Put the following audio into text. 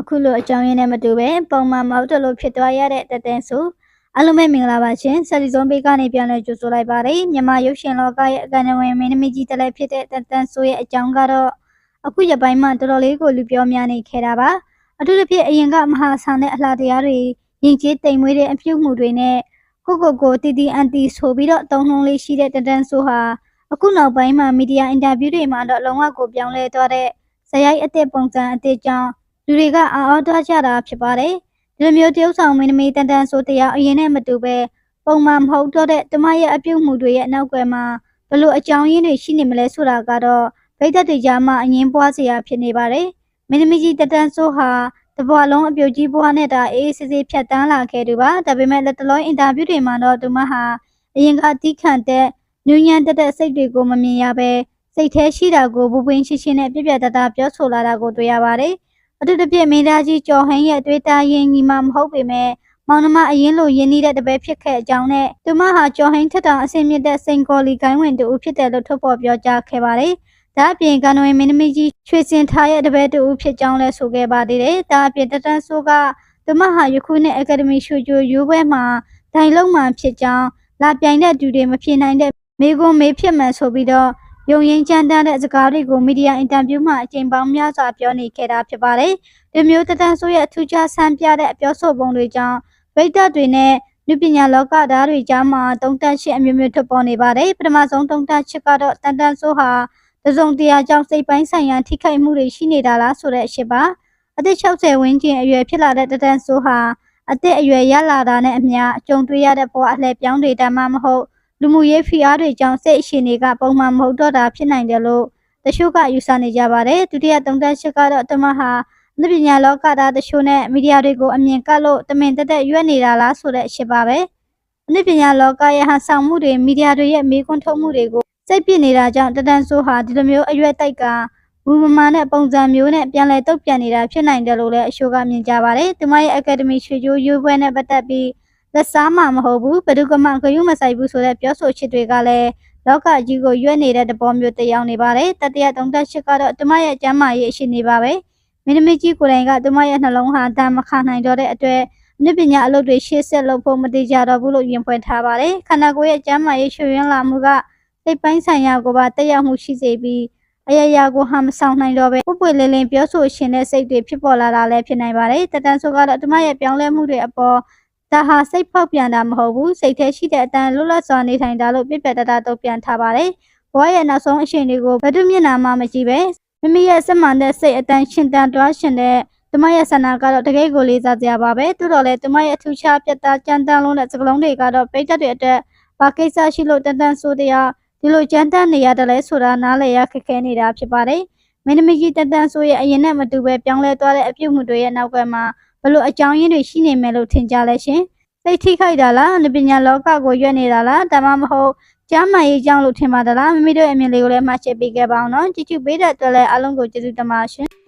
အခုလိုအကြောင်းရင်းနဲ့မတူပဲပုံမှန်မဟုတ်လို့ဖြစ်သွားရတဲ့တသက်ဆိုအလုံးမဲ့မင်္ဂလာပါရှင်ဆယ်လီဇွန်ဘေးကနေပြန်လဲကြိုဆိုလိုက်ပါတယ်မြန်မာရုပ်ရှင်လောကရဲ့အကန်အဝင်မင်းသမီးကြီးတလဲဖြစ်တဲ့တသက်ဆိုရဲ့အကြောင်းကတော့အခုရပိုင်းမှာတော်တော်လေးကိုလူပြောများနေခဲ့တာပါအထူးသဖြင့်အရင်ကမဟာဆန်တဲ့အလှတရားတွေရင်ကျေးတိမ်မွေးတဲ့အပြုတ်မှုတွေနဲ့ကိုတီတီအန်တီဆိုပြီးတော့တုံးလုံးလေးရှိတဲ့တသက်ဆိုဟာအခုနောက်ပိုင်းမှာမီဒီယာအင်တာဗျူးတွေမှာတော့လုံးဝကိုပြောင်းလဲသွားတဲ့ဇယိုက်အသစ်ပုံစံအသစ်ကြောင့်လူတွေကအော်သွားကြတာဖြစ်ပါတယ်ဒီလိုမျိုးတရုပ်ဆောင်မင်းသမီးတန်ဆိုတရားအရင်နဲ့မတူပဲပုံမှန်မဟုတ်တော့တဲ့တမရဲ့အပြုတ်မှုတွေရဲ့နောက်ွယ်မှာဘလို့အကြောင်းရင်းတွေရှိနေမလဲဆိုတာကတော့ဗိဒ္ဓတွေကြားမှာအငင်းပွားစရာဖြစ်နေပါတယ်မင်းသမီးကြီးတန်ဆိုဟာတပွားလုံးအပြုတ်ကြီးဘွားနဲ့တာအေးစစ်စစ်ဖြတ်တန်းလာခဲ့သူပါဒါပေမဲ့လက်တလုံးအင်တာဗျူးတွေမှာတော့သူမဟာအရင်ကတီးခန့်တဲ့ညဉ့်ညံတဲ့စိတ်တွေကိုမမြင်ရပဲစိတ်แท้ရှိတာကိုဘူပွင့်ရှင်းရှင်းနဲ့ပြပြတတပြောဆိုလာတာကိုတွေ့ရပါတယ်အထူးသဖြင့်မင်းသားကြီးကျော်ဟင်းရဲ့တွေ့တာရင်ညီမမဟုတ်ပေမဲ့မောင်နှမအရင်လိုရင်းနှီးတဲ့တပည့်ဖြစ်ခဲ့အကြောင်းနဲ့သူမဟာကျော်ဟင်းထက်တောင်အဆင်မြင့်တဲ့စိန်ကော်လီကိုင်းဝင်တူဖြစ်တယ်လို့ထုတ်ဖော်ပြောကြားခဲ့ပါတယ်။ဒါအပြင်ကနွေမင်းသမီးကြီးချွေစင်ထားရဲ့တပည့်တူဖြစ်ကြောင်းလည်းဆိုခဲ့ပါသေးတယ်။ဒါအပြင်တတန်းဆိုးကသူမဟာယခုနှစ်အကယ်ဒမီရှူဂျိုယူပွဲမှာဒိုင်လုံးမှဖြစ်ကြောင်းလာပြိုင်တဲ့သူတွေမဖြစ်နိုင်တဲ့မေကွန်မေဖြစ်မှန်ဆိုပြီးတော့ယုံရင်ကြမ်းတမ်းတဲ့စကားတွေကိုမီဒီယာအင်တာဗျူးမှာအကြိမ်ပေါင်းများစွာပြောနေခဲ့တာဖြစ်ပါတယ်။ဒီမျိုးတတန်းဆိုးရဲ့ထူးခြားဆန်းပြတဲ့အပြောဆိုပုံတွေကြောင့်ဗိဒ္ဓတွေနဲ့လူပညာလောကသားတွေကြားမှာတုံ့တက်ရှစ်အမျိုးမျိုးထွက်ပေါ်နေပါတယ်။ပထမဆုံးတုံ့တက်ချစ်ကတော့တန်ဆိုးဟာတစုံတရာကြောင့်စိတ်ပိုင်းဆိုင်ရာထိခိုက်မှုတွေရှိနေတာလားဆိုတဲ့အချက်ပါ။အသက်60ဝန်းကျင်အရွယ်ဖြစ်လာတဲ့တန်ဆိုးဟာအသက်အရွယ်ရလာတာနဲ့အမျှကြုံတွေ့ရတဲ့ဘဝအလှည့်ပြောင်းတွေတမှမဟုတ်လူမှုရေးဖိအားတွေကြောင့်စိတ်အရှင်တွေကပုံမှန်မဟုတ်တော့တာဖြစ်နိုင်တယ်လို့တချို့ကယူဆနေကြပါတယ်ဒုတိယသုံးသပ်ချက်ကတော့တမဟာလူပညာလောကသားတချို့နဲ့မီဒီယာတွေကိုအမြင်ကပ်လို့တမင်တက်ရွက်နေတာလားဆိုတဲ့အချက်ပါပဲလူပညာလောကရဲ့ဟန်ဆောင်မှုတွေမီဒီယာတွေရဲ့မေးခွန်းထုတ်မှုတွေကိုစိတ်ပြစ်နေတာကြောင့်တတန်းဆိုးဟာဒီလိုမျိုးအရွက်တိုက်ကဝူမမာနဲ့ပုံစံမျိုးနဲ့ပြန်လဲတုတ်ပြန်နေတာဖြစ်နိုင်တယ်လို့လည်းအချို့ကမြင်ကြပါတယ်သူမရဲ့အကယ်ဒမီရွှေကျိုးယူပွဲနဲ့ပတ်သက်ပြီးလက်စားမှမဟုတ်ဘူးဘဒုကမဂယုမဆိုင်ဘူးဆိုတဲ့ပြောဆိုချစ်တွေကလည်းလောကကြီးကိုရွက်နေတဲ့သဘောမျိုးတည်ရောက်နေပါတယ်တတိယသုံးသက်ချစ်ကတော့သူမရဲ့ကျမ်းမာရေးအရှိနေပါပဲမင်းသမီးကြီးကိုယ်တိုင်ကသူမရဲ့နှလုံးဟာတမ်းမခနိုင်တော့တဲ့အတွက်နည်းပညာအလုပ်တွေရှေ့ဆက်လုပ်ဖို့မတည်ကြတော့ဘူးလို့ရင်ဖွင့်ထားပါတယ်ခန္ဓာကိုယ်ရဲ့ကျမ်းမာရေးရွှေရင်းလာမှုကစိတ်ပိုင်းဆိုင်ရာကိုပါတက်ရောက်မှုရှိစေပြီးအရာကိုဟာမဆောင်နိုင်တော့ပဲပွပွလင်းလင်းပြောဆိုရှင်တဲ့စိတ်တွေဖြစ်ပေါ်လာတာလည်းဖြစ်နိုင်ပါတယ်တတန်းဆိုကတော့သူမရဲ့ပြောင်းလဲမှုတွေအပေါ်ဒါဟာစိတ်ဖောက်ပြန်တာမဟုတ်ဘူးစိတ်ထဲရှိတဲ့အတန်လွတ်လပ်စွာနေထိုင်တာလို့ပြပြတတတုံ့ပြန်ထားပါတယ်ဘဝရဲ့နောက်ဆုံးအချိန်တွေကိုဘယ်သူမျက်နှာမှမကြည့်ပဲမိမိရဲ့စမှန်တဲ့စိတ်အတန်ရှင်တန်တွားရှင်တဲ့သူမရဲ့ဆန္ဒကတော့တကယ်ကိုလေးစားစရာပါပဲတိုးတော်လဲသူမရဲ့ထူးခြားပြတ်သားကြမ်းတမ်းလုံးတဲ့စကလုံးတွေကတော့ပိတ်သက်တွေအတွက်ဘာကိစ္စရှိလို့တန်ဆိုတရားဒီလိုကြမ်းတမ်းနေရတယ်လဲဆိုတာနားလည်ရခက်ခဲနေတာဖြစ်ပါတယ်မင်းသမီးကြီးတန်ဆိုရဲ့အရင်နဲ့မတူပဲပြောင်းလဲသွားတဲ့အပြုတ်မှုတွေရဲ့နောက်ွယ်မှာဘလို့အကြောင်းရင်းတွေရှိနေမယ်လို့ထင်ကြလဲရှင်စိတ်ထိခိုက်တာလားအနုပညာလောကကိုရွက်နေတာလားဒါမှမဟုတ်ကျမ်းမာရေးကြောင့်လို့ထင်ပါသလားမိမိတို့အမြင်လေးကိုလည်းမှတ်ချက်ပေးခဲ့ပါအောင်နော်ကြည့်ကြည့်ပေးတဲ့အတွက်လည်းအားလုံးကိုကျေးဇူးတင်ပါရှင်